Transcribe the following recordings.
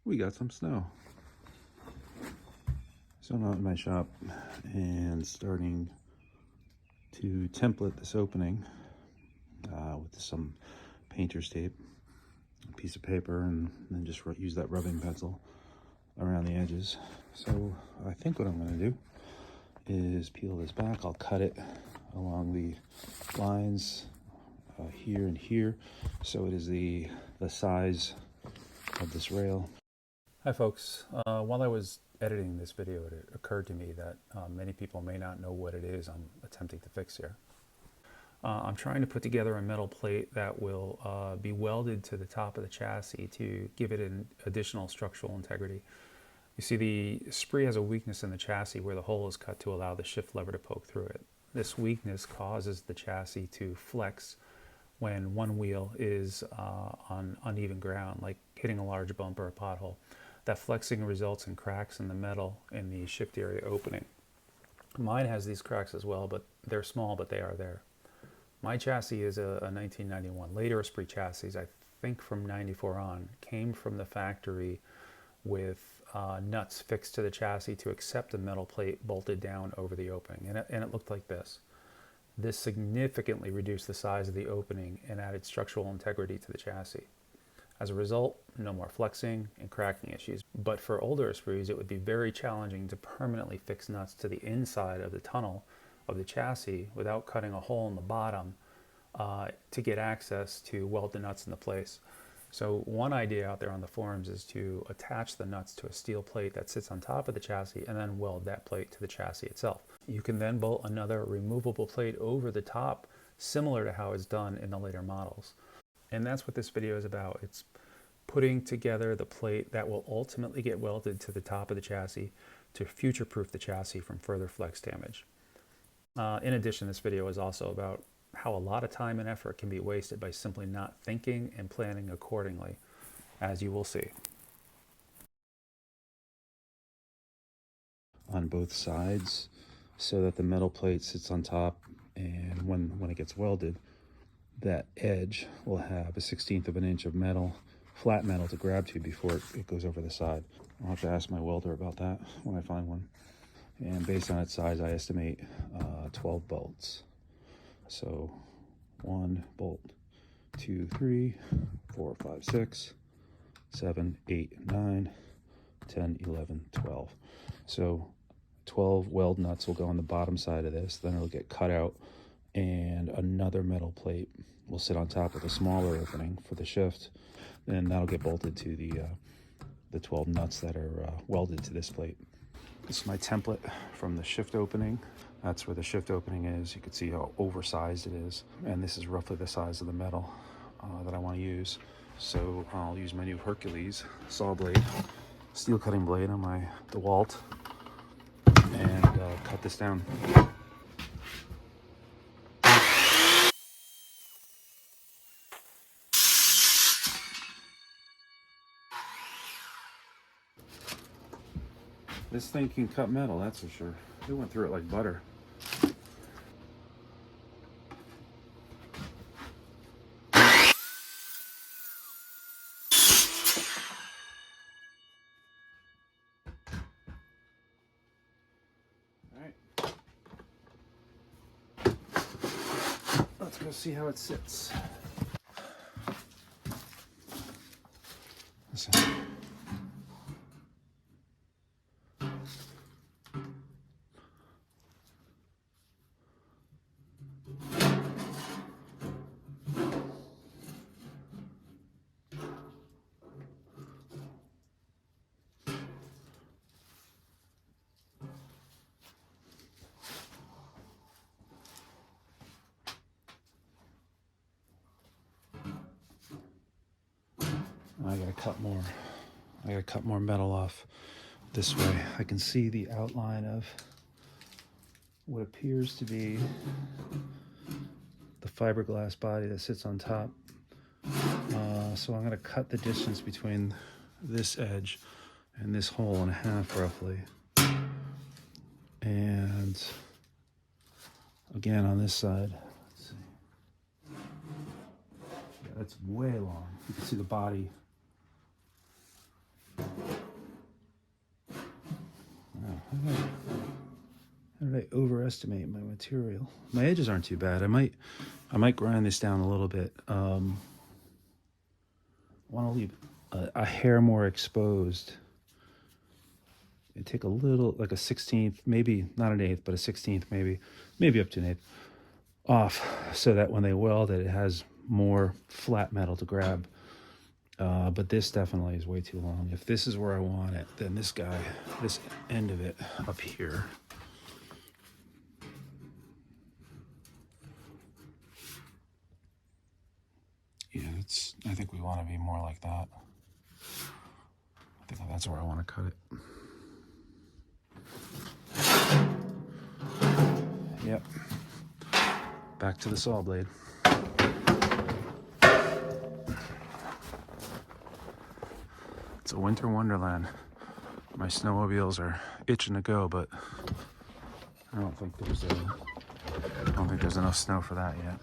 we got some snow. So I'm out in my shop and starting to template this opening with some painter's tape, a piece of paper, and then just use that rubbing pencil around the edges. So I think what I'm going to do is peel this back. I'll cut it along the lines here and here, so it is the size of this rail. Hi folks, while I was editing this video, it occurred to me that many people may not know what it is I'm attempting to fix here. I'm trying to put together a metal plate that will be welded to the top of the chassis to give it an additional structural integrity. You see, the Esprit has a weakness in the chassis where the hole is cut to allow the shift lever to poke through it. This weakness causes the chassis to flex when one wheel is on uneven ground, like hitting a large bump or a pothole. That flexing results in cracks in the metal in the shift area opening. Mine has these cracks as well, but they're small, but they are there. My chassis is a 1991. Later Esprit chassis, I think from 94 on, came from the factory with nuts fixed to the chassis to accept a metal plate bolted down over the opening. And it looked like this. This significantly reduced the size of the opening and added structural integrity to the chassis. As a result, no more flexing and cracking issues. But for older Esprits, it would be very challenging to permanently fix nuts to the inside of the tunnel of the chassis without cutting a hole in the bottom to get access to weld the nuts into place. So one idea out there on the forums is to attach the nuts to a steel plate that sits on top of the chassis and then weld that plate to the chassis itself. You can then bolt another removable plate over the top, similar to how it's done in the later models. And that's what this video is about. It's putting together the plate that will ultimately get welded to the top of the chassis to future-proof the chassis from further flex damage. In addition, this video is also about how a lot of time and effort can be wasted by simply not thinking and planning accordingly, as you will see. On both sides, so that the metal plate sits on top, and when it gets welded, that edge will have 1/16 of an inch of metal, flat metal, to grab to before it goes over the side. I'll have to ask my welder about that when I find one. And based on its size, I estimate 12 bolts. So 1 bolt, 2, 3, 4, 5, 6, 7, 8, 9, 10, 11, 12. So 12 weld nuts will go on the bottom side of this, then it'll get cut out, and another metal plate will sit on top of a smaller opening for the shift, and that'll get bolted to the 12 nuts that are welded to this plate. This is my template from the shift opening. That's where the shift opening is. You can see how oversized it is, and this is roughly the size of the metal that I want to use. So I'll use my new Hercules saw blade, steel cutting blade on my DeWalt, and cut this down. This thing can cut metal, that's for sure. It went through it like butter. Alright. Let's go see how it sits. Listen. I gotta cut more. I gotta cut more metal off this way. I can see the outline of what appears to be the fiberglass body that sits on top. So I'm gonna cut the distance between this edge and this hole in half roughly. And again on this side, let's see. Yeah, that's way long. You can see the body Wow, how did I overestimate my material? My edges aren't too bad. I might grind this down a little bit. I want to leave a hair more exposed. And take a little, like a 16th, maybe not an eighth, but a 16th, maybe up to an eighth off, so that when they weld it, it has more flat metal to grab. But this definitely is way too long. If this is where I want it, then this end of it up here, yeah, I think we want to be more like that. I think that's where I want to cut it. Yep. Back to the saw blade. It's a winter wonderland. My snowmobiles are itching to go, but I don't think there's enough snow for that yet.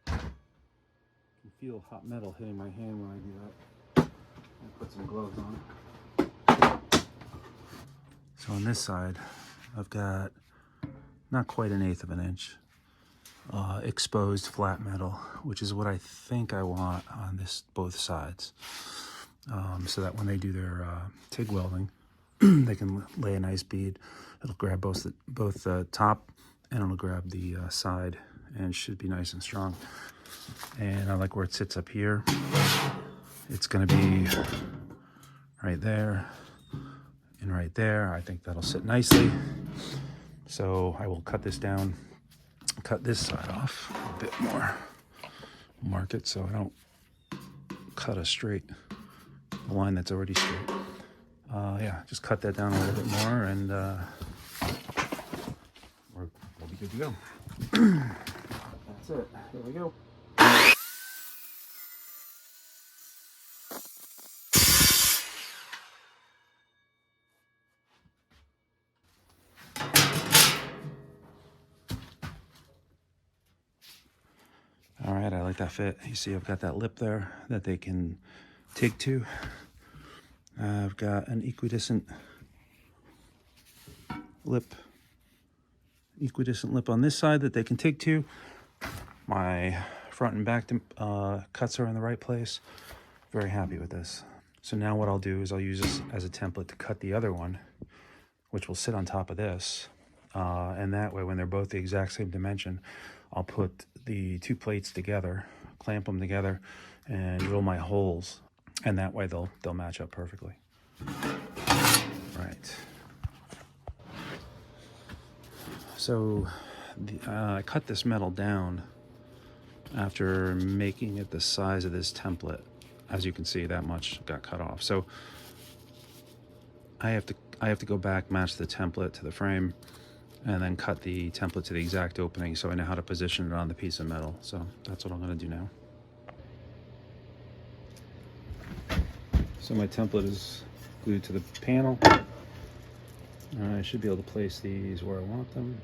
I can feel hot metal hitting my hand when I do that. I put some gloves on it. So on this side, I've got not quite an eighth of an inch exposed flat metal, which is what I think I want on both sides, so that when they do their TIG welding, they can lay a nice bead. It'll grab both the top and it'll grab the side, and it should be nice and strong. And I like where it sits up here. It's going to be right there and right there. I think that'll sit nicely. So I will cut this down, cut this side off a bit more, mark it so I don't cut a line that's already straight. Yeah, just cut that down a little bit more, and we'll be good to go. That's it. Here we go. All right, I like that fit. You see I've got that lip there that they can TIG to. I've got an equidistant lip on this side that they can TIG to. My front and back cuts are in the right place. Very happy with this. So now what I'll do is I'll use this as a template to cut the other one, which will sit on top of this. And that way, when they're both the exact same dimension, I'll put the two plates together, clamp them together, and drill my holes. And that way they'll match up perfectly. Right. So I cut this metal down after making it the size of this template. As you can see, that much got cut off. So I have to go back, match the template to the frame, and then cut the template to the exact opening so I know how to position it on the piece of metal. So that's what I'm going to do now. So my template is glued to the panel. I should be able to place these where I want them.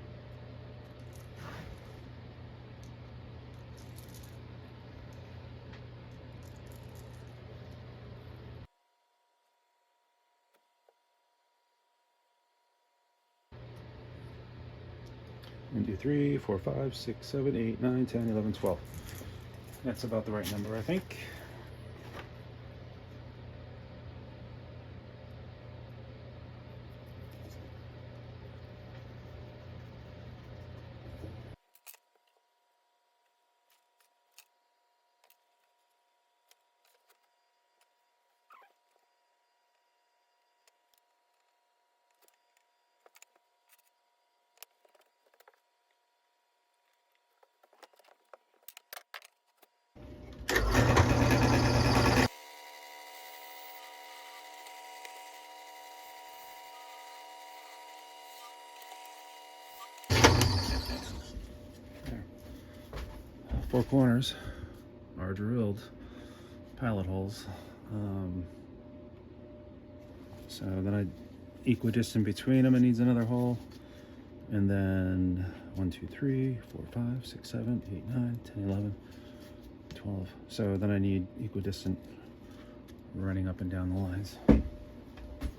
One, two, 3, 4, 5, 6, 7, 8, 9, 10, 11, 12. That's about the right number, I think. There. 4 corners are drilled, pallet holes. So then equidistant between them, it needs another hole. And then 1, 2, 3, 4, 5, 6, 7, 8, 9, 10, 11, 12. So then I need equidistant running up and down the lines.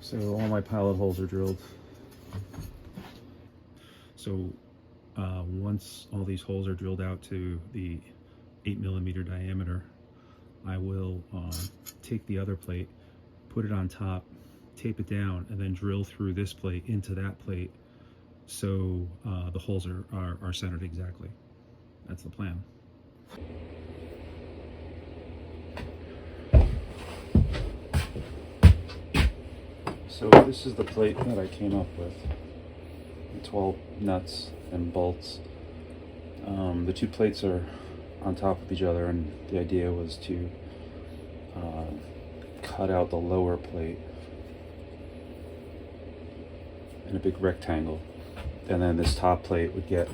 So all my pilot holes are drilled. So once all these holes are drilled out to the 8mm diameter, I will take the other plate, put it on top, tape it down, and then drill through this plate into that plate, so the holes are centered exactly. That's the plan. So this is the plate that I came up with, the 12 nuts and bolts. The two plates are on top of each other, and the idea was to cut out the lower plate in a big rectangle, and then this top plate would get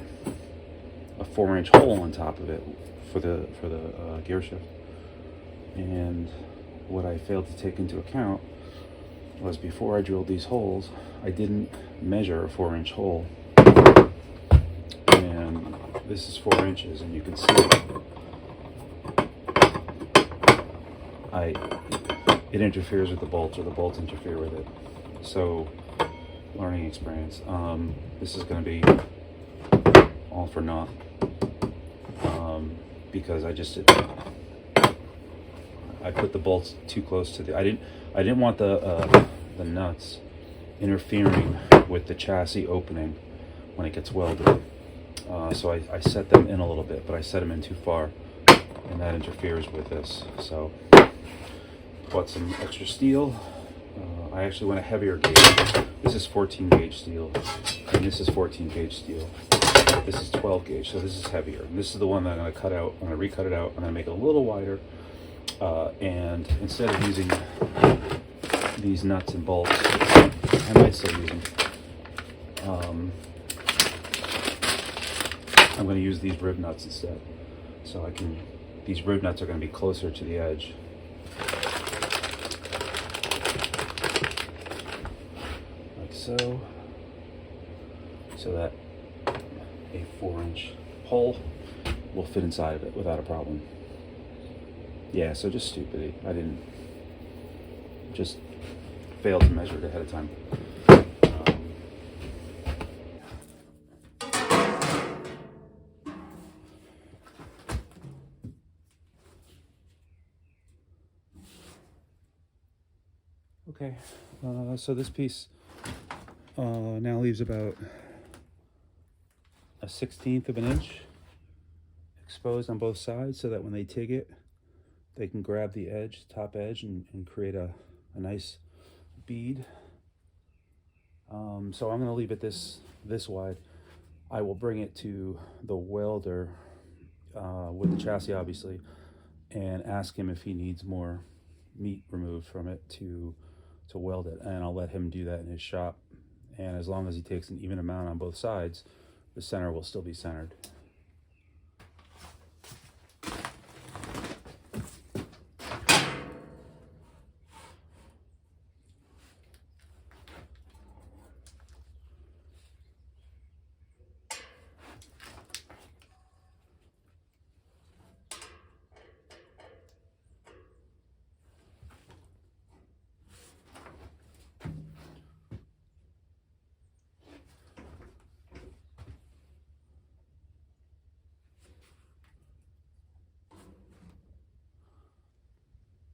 a 4-inch hole on top of it for the gear shift. And what I failed to take into account was, before I drilled these holes, I didn't measure a 4-inch hole, and this is 4 inches, and you can see it interferes with the bolts, or the bolts interfere with it. So, learning experience. This is going to be all for naught, because I put the bolts too close to I didn't want the nuts interfering with the chassis opening when it gets welded. So I set them in a little bit, but I set them in too far, and that interferes with this. So bought some extra steel. I actually went a heavier gauge. This is 14 gauge steel, and this is 14 gauge steel. This is 12 gauge, so this is heavier. And this is the one that I'm going to cut out. I'm going to recut it out. I'm going to make it a little wider. And instead of using these nuts and bolts, I might still use them. I'm going to use these rib nuts instead. So these rib nuts are going to be closer to the edge. Like so. So that a 4-inch hole will fit inside of it without a problem. Yeah, so just stupidity. I just failed to measure it ahead of time. Okay, so this piece now leaves about a 1/16 of an inch exposed on both sides, so that when they TIG it, they can grab the edge, top edge, and create a nice bead. So I'm going to leave it this wide. I will bring it to the welder with the chassis, obviously, and ask him if he needs more meat removed from it to weld it, and I'll let him do that in his shop. And as long as he takes an even amount on both sides, the center will still be centered.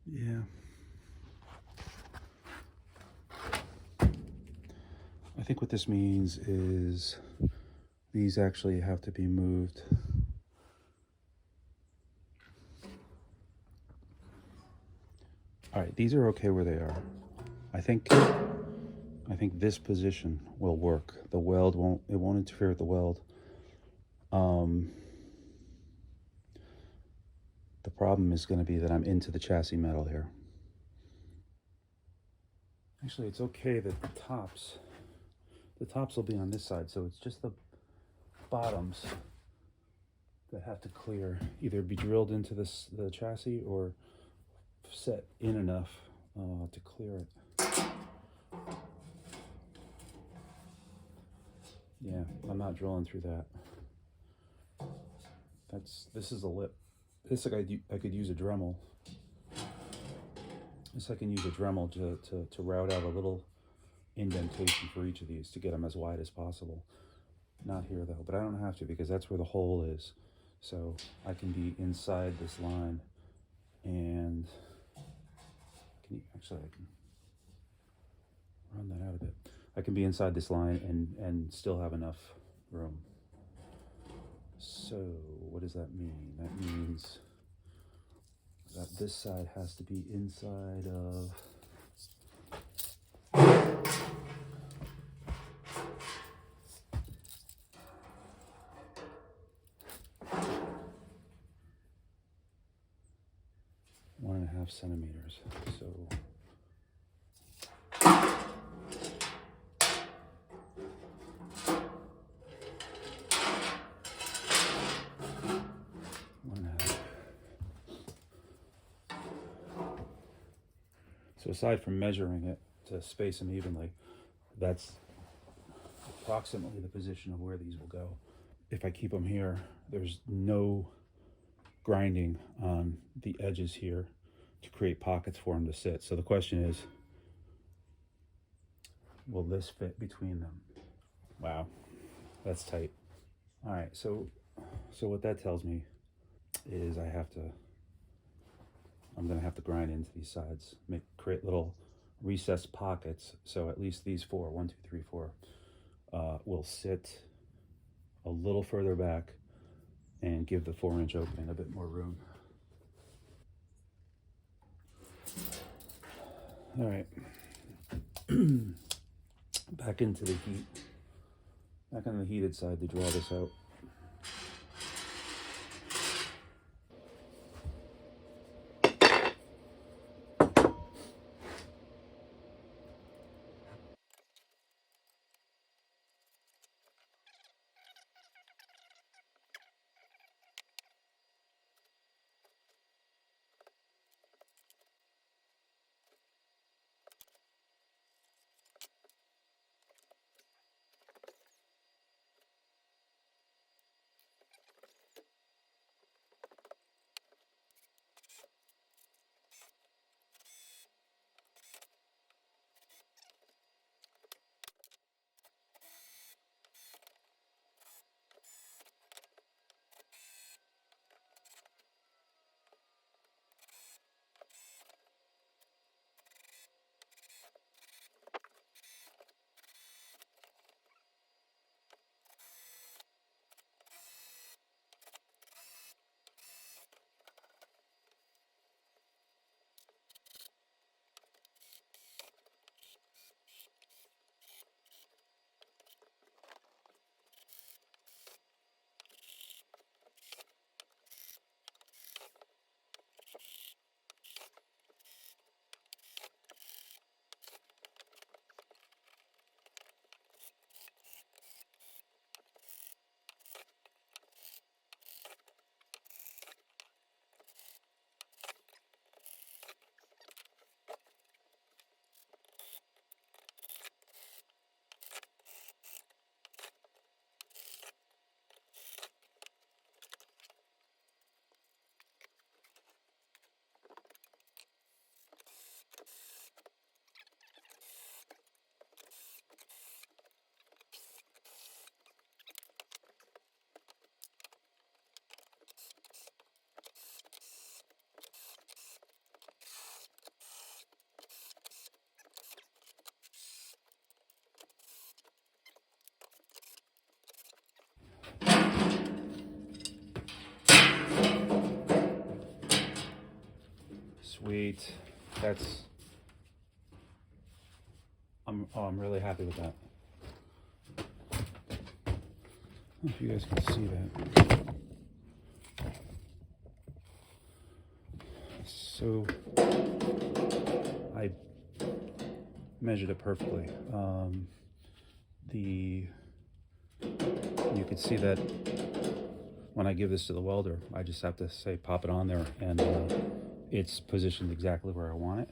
Yeah. I think what this means is these actually have to be moved. All right, these are okay where they are. I think this position will work. The weld won't interfere with the weld. The problem is going to be that I'm into the chassis metal here. Actually, it's okay that the tops will be on this side, so it's just the bottoms that have to clear, either be drilled into the chassis or set in enough to clear it. Yeah, I'm not drilling through that. This is a lip. This I could use a Dremel. This I can use a Dremel to route out a little indentation for each of these to get them as wide as possible. Not here though, but I don't have to because that's where the hole is. So I can be inside this line, and actually I can run that out a bit. I can be inside this line and still have enough room. So what does that mean? That means that this side has to be inside of one and a half centimeters. So so aside from measuring it to space them evenly, that's approximately the position of where these will go. If I keep them here, there's no grinding on the edges here to create pockets for them to sit. So the question is, will this fit between them? Wow, that's tight. All right, so what that tells me is I'm gonna have to grind into these sides, create little recessed pockets, so at least these four, 1, 2, 3, 4, will sit a little further back and give the 4-inch opening a bit more room. All right, back into the heat, back on the heated side to draw this out. Sweet. I'm really happy with that. I don't know if you guys can see that. So I measured it perfectly. You can see that when I give this to the welder, I just have to say pop it on there, and it's positioned exactly where I want it.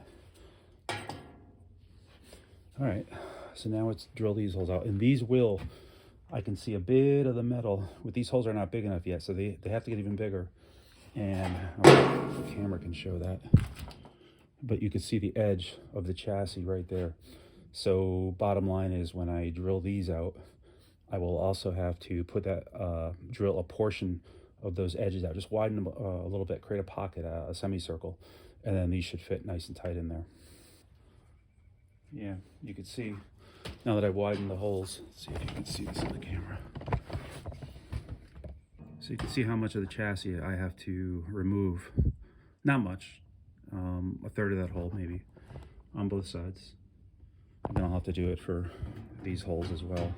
All right, so now let's drill these holes out, and these will I can see a bit of the metal. With these holes are not big enough yet, so they have to get even bigger. And the camera can show that. But you can see the edge of the chassis right there. So bottom line is, when I drill these out, I will also have to put that, drill a portion of those edges out. Just widen them a little bit, create a pocket, a semicircle, and then these should fit nice and tight in there. Yeah, you can see, now that I've widened the holes, let's see if you can see this on the camera. So you can see how much of the chassis I have to remove. Not much, a third of that hole maybe, on both sides. And then I'll have to do it for these holes as well.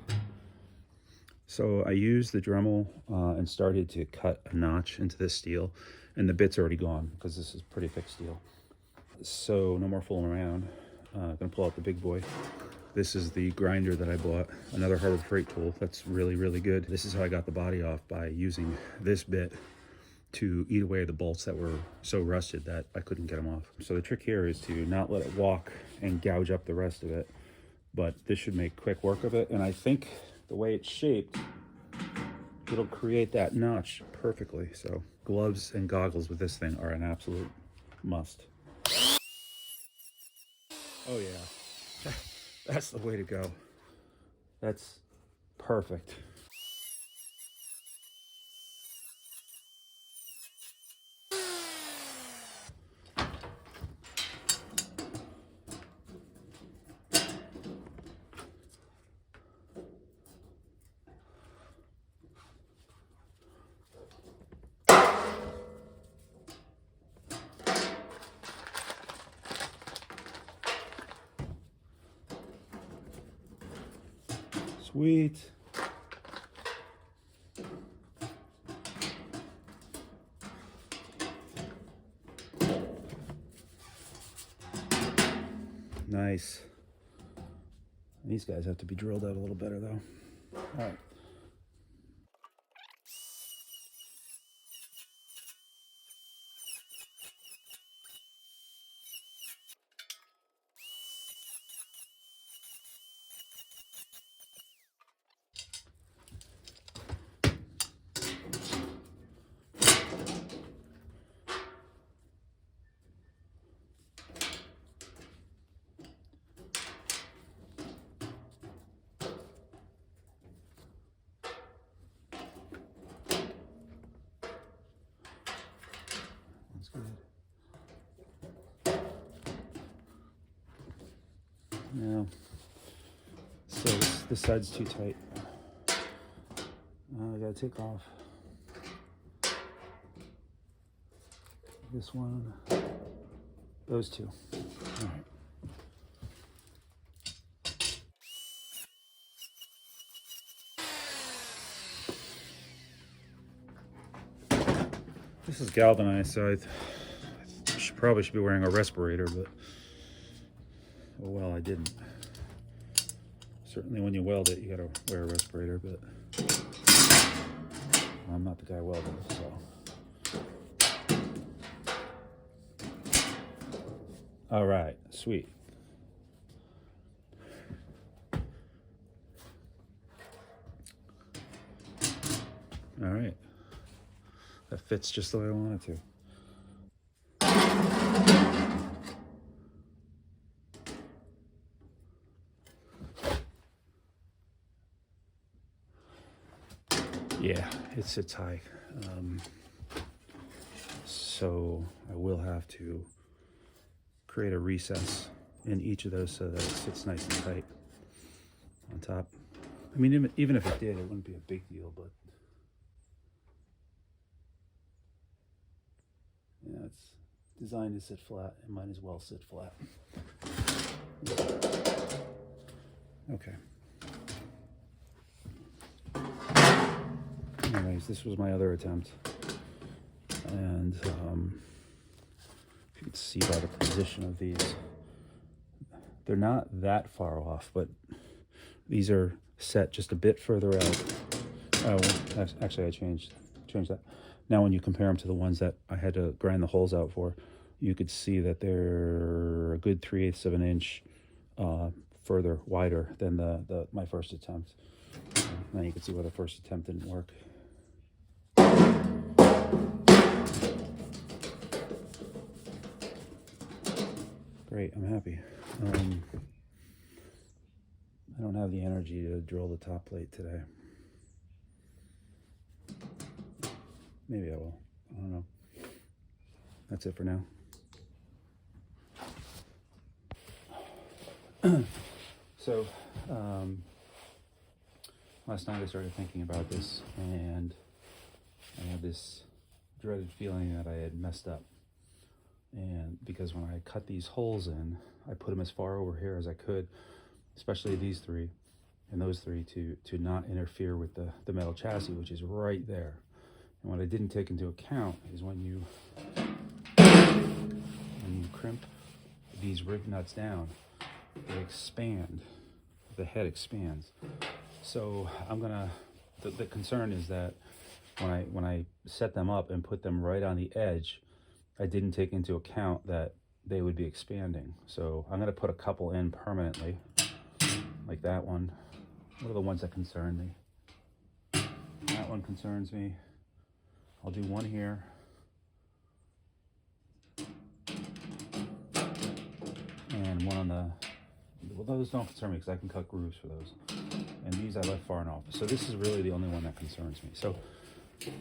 So I used the Dremel and started to cut a notch into this steel, and the bit's already gone because this is pretty thick steel. So no more fooling around. Gonna pull out the big boy. This is the grinder that I bought, another Harbor Freight tool that's really, really good. This is how I got the body off, by using this bit to eat away the bolts that were so rusted that I couldn't get them off. So the trick here is to not let it walk and gouge up the rest of it, but this should make quick work of it. And I think the way it's shaped, it'll create that notch perfectly. So gloves and goggles with this thing are an absolute must. Oh yeah, that's the way to go. That's perfect. Sweet. Nice. These guys have to be drilled out a little better though. All right. That's good. Now, so this side's too tight. I gotta take off this one, those two. All right. This is galvanized, so I probably should be wearing a respirator, but oh well, I didn't. Certainly when you weld it, you gotta wear a respirator, but I'm not the guy welding, so. All right, sweet. All right. That fits just the way I want it to. Yeah, it sits high. So I will have to create a recess in each of those so that it sits nice and tight on top. I mean, even if it did, it wouldn't be a big deal, but yeah, it's designed to sit flat. It might as well sit flat. Okay. Anyways, this was my other attempt. And if you can see by the position of these, they're not that far off, but these are set just a bit further out. Oh, actually I changed that. Now when you compare them to the ones that I had to grind the holes out for, you could see that they're a good 3/8 of an inch further wider than my first attempt. Now you can see why the first attempt didn't work. Great, I'm happy. I don't have the energy to drill the top plate today. Maybe I will. I don't know. That's it for now. So, last night I started thinking about this, and I had this dreaded feeling that I had messed up. And because when I cut these holes in, I put them as far over here as I could, especially these three and those three, to not interfere with the metal chassis, which is right there. And what I didn't take into account is when you crimp these rig nuts down, they expand. The head expands. So I'm gonna. The concern is that when I set them up and put them right on the edge, I didn't take into account that they would be expanding. So I'm gonna put a couple in permanently, like that one. What are the ones that concern me? That one concerns me. I'll do one here. And one on the, well, those don't concern me because I can cut grooves for those. And these I left far enough. So this is really the only one that concerns me. So if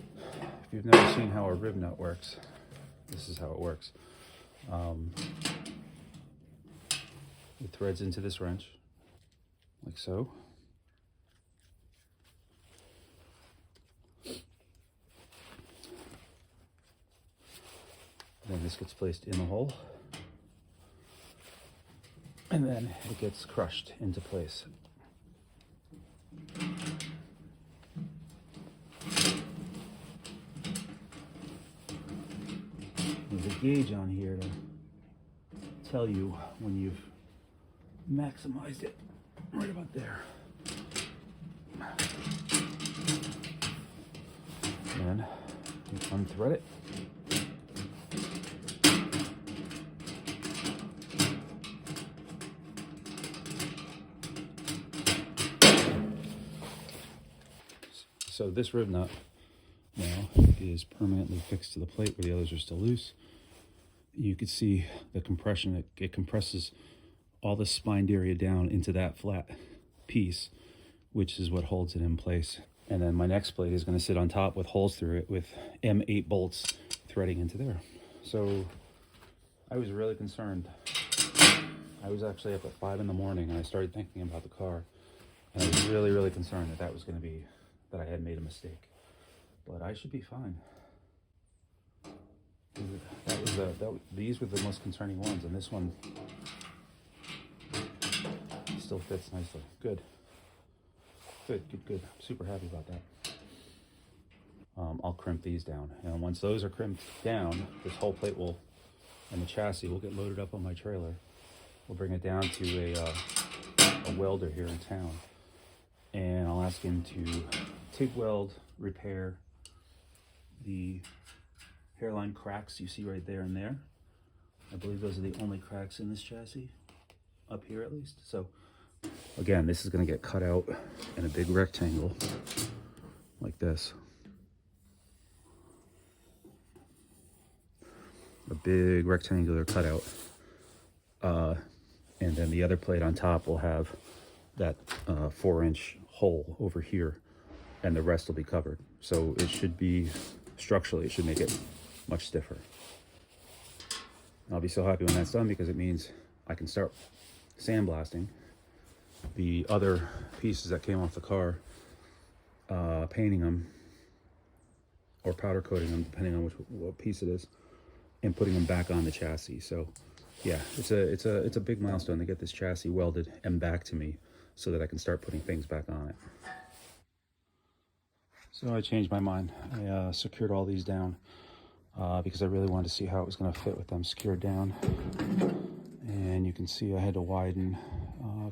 you've never seen how a rib nut works, this is how it works. It threads into this wrench, like so. Then this gets placed in the hole. And then it gets crushed into place. There's a gauge on here to tell you when you've maximized it, right about there. And you unthread it. So this rib nut now is permanently fixed to the plate where the others are still loose. You can see the compression. It compresses all the spined area down into that flat piece, which is what holds it in place. And then my next plate is going to sit on top with holes through it with M8 bolts threading into there. So I was really concerned. I was actually up at 5 in the morning and I started thinking about the car. And I was really, really concerned that was going to be, that I had made a mistake. But I should be fine. These were the most concerning ones, and this one still fits nicely. Good. I'm super happy about that. I'll crimp these down, and once those are crimped down, this whole plate will, and the chassis will get loaded up on my trailer. We'll bring it down to a welder here in town, and I'll ask him to TIG weld, repair the hairline cracks you see right there and there. I believe those are the only cracks in this chassis, up here at least. So again, this is going to get cut out in a big rectangle like this. A big rectangular cutout. And then the other plate on top will have that 4-inch hole over here, and the rest will be covered. So it should be, structurally, it should make it much stiffer. I'll be so happy when that's done because it means I can start sandblasting the other pieces that came off the car, painting them or powder coating them, depending on what piece it is, and putting them back on the chassis. So yeah, it's a big milestone to get this chassis welded and back to me so that I can start putting things back on it. So I changed my mind. I secured all these down because I really wanted to see how it was going to fit with them secured down. And you can see I had to widen,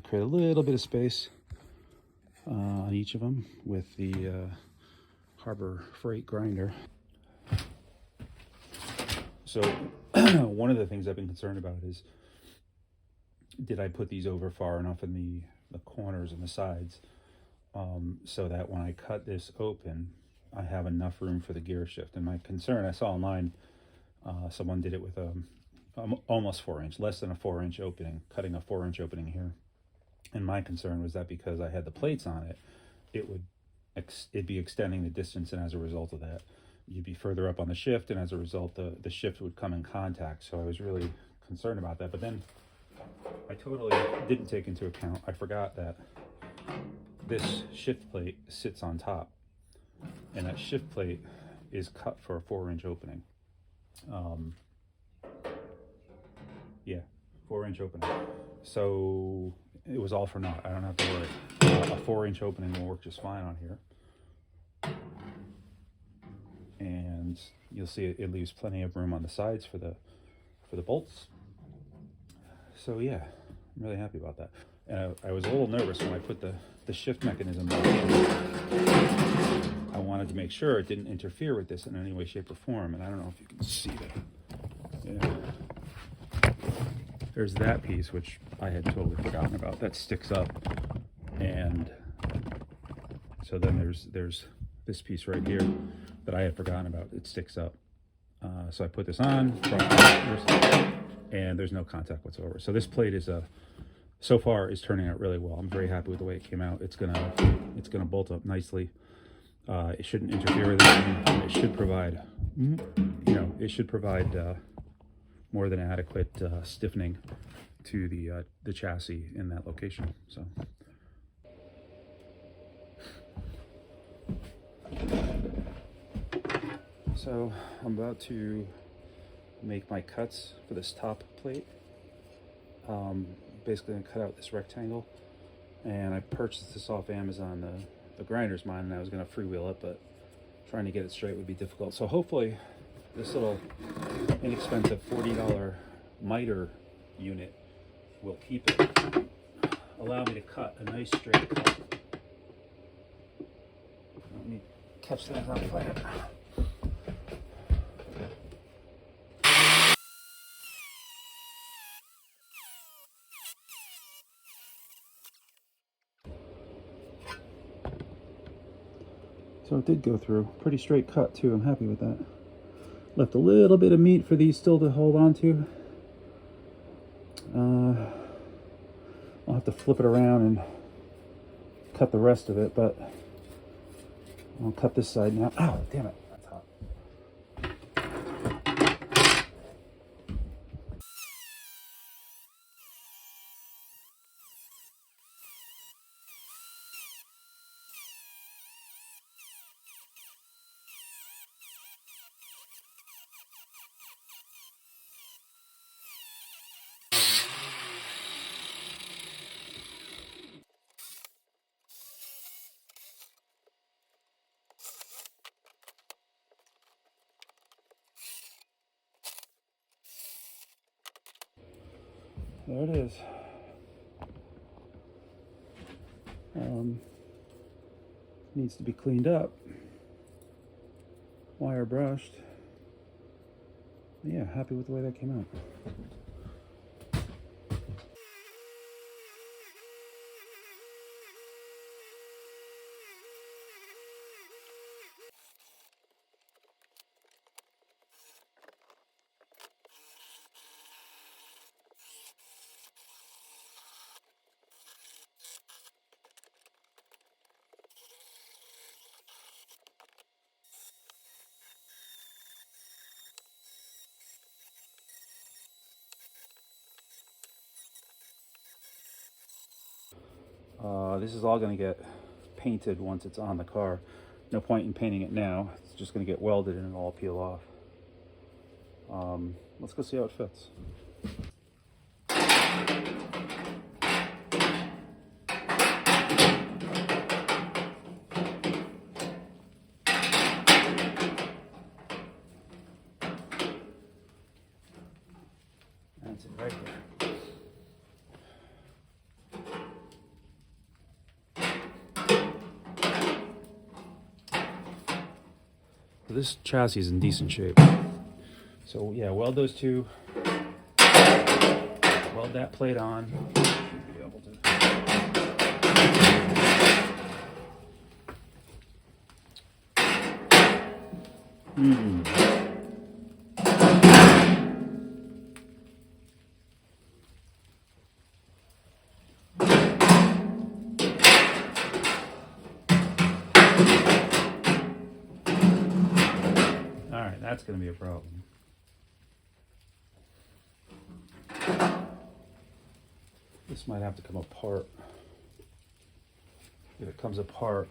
create a little bit of space on each of them with the Harbor Freight grinder. So one of the things I've been concerned about is, did I put these over far enough in the corners and the sides? so that when I cut this open, I have enough room for the gear shift. And my concern, I saw online, someone did it with a almost 4-inch, less than a 4-inch opening, cutting a 4-inch opening here. And my concern was that because I had the plates on it, it'd be extending the distance, and as a result of that, you'd be further up on the shift, and as a result, the shift would come in contact. So I was really concerned about that. But then I totally didn't take into account, I forgot that this shift plate sits on top, and that shift plate is cut for a 4-inch opening. Yeah, 4-inch opening. So it was all for naught. I don't have to worry. A 4-inch opening will work just fine on here. And you'll see it leaves plenty of room on the sides for the bolts. So yeah, I'm really happy about that. And I was a little nervous when I put the shift mechanism back in. I wanted to make sure it didn't interfere with this in any way, shape, or form. And I don't know if you can see that. Yeah. There's that piece, which I had totally forgotten about. That sticks up. And so then there's this piece right here that I had forgotten about. It sticks up. So I put this on, and there's no contact whatsoever. So this plate is so far is turning out really well. I'm very happy with the way it came out. It's gonna bolt up nicely. It shouldn't interfere with anything. It should provide, more than adequate stiffening to the chassis in that location. So I'm about to make my cuts for this top plate. Basically gonna cut out this rectangle, and I purchased this off Amazon. The grinder's mine, and I was gonna freewheel it, but trying to get it straight would be difficult. So hopefully this little inexpensive $40 miter unit will keep it, allow me to cut a nice straight cut. Let me catch that on fire. So it did go through. Pretty straight cut too. I'm happy with that. Left a little bit of meat for these still to hold on to. I'll have to flip it around and cut the rest of it, but I'll cut this side now. Ow, damn it. That's hot. There it is. Needs to be cleaned up. Wire brushed. Yeah, happy with the way that came out. This is all going to get painted once it's on the car. No point in painting it now. It's just going to get welded and it'll all peel off. Let's go see how it fits. That's it right there. This chassis is in decent shape. So yeah, weld those two. Weld that plate on. Should be able to. Alright, that's going to be a problem. This might have to come apart. If it comes apart,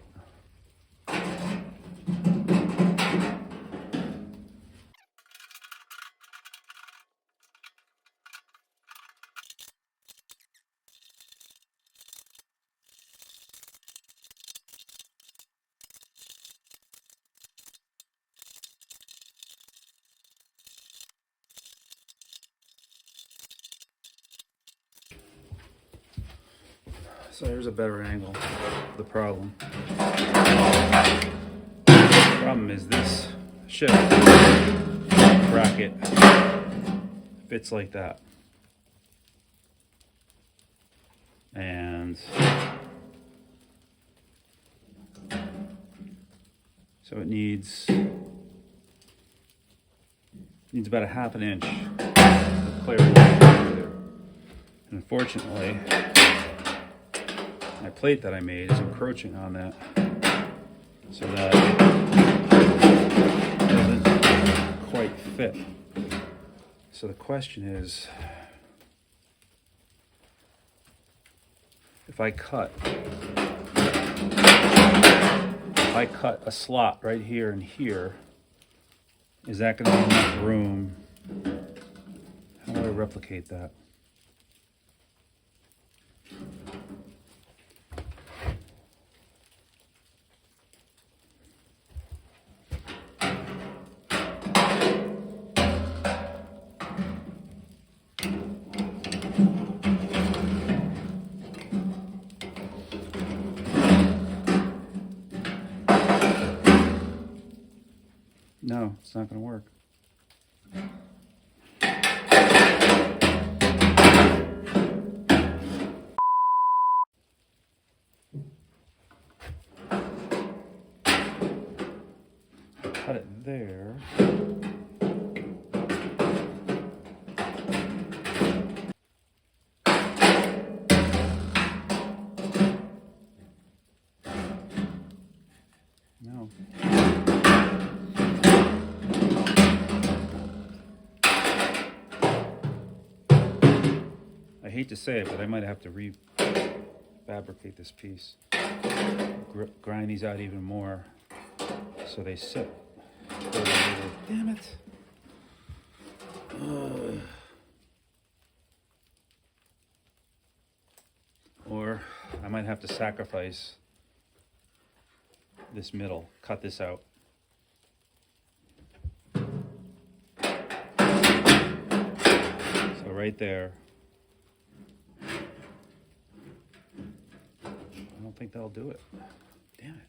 so here's a better angle of the problem. The problem is this shift bracket fits like that. And so it needs about a half an inch of clearance there. And unfortunately, my plate that I made is encroaching on that, so that it doesn't quite fit. So the question is, if I cut a slot right here and here, is that going to be enough room? How do I replicate that? No, it's not going to work. Cut it there. No. I hate to say it, but I might have to refabricate this piece. Grind these out even more so they sit. Damn it. Or I might have to sacrifice this middle, cut this out. So right there. I don't think that'll do it. Damn it.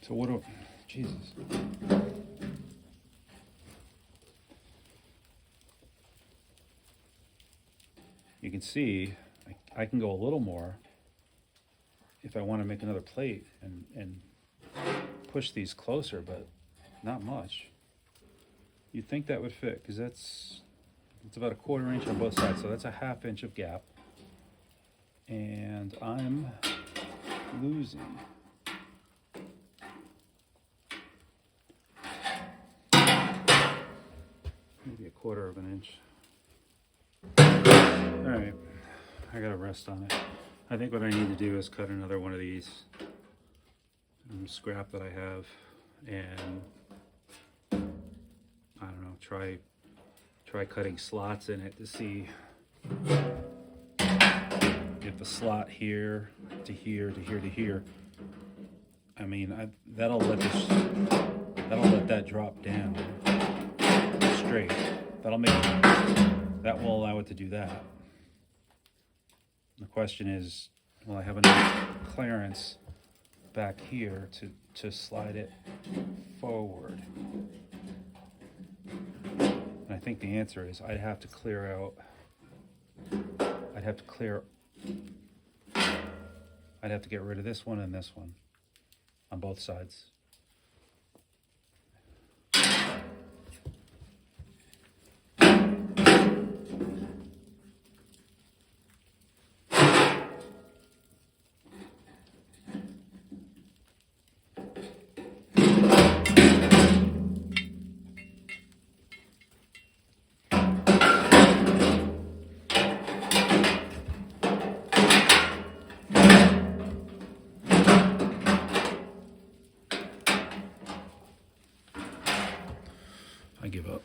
So what do, Jesus. You can see I can go a little more if I want to make another plate and push these closer, but not much. You'd think that would fit, because it's about a 1/4 inch on both sides, so that's a 1/2 inch of gap. And I'm losing maybe a 1/4 of an inch. All right, I gotta rest on it. I think what I need to do is cut another one of these scrap that I have, and I don't know, try cutting slots in it to see if a slot here to here to here to here. I mean, that'll let that drop down straight. That will allow it to do that. The question is, will I have enough clearance back here to slide it forward? And I think the answer is I'd have to get rid of this one and this one on both sides. I give up.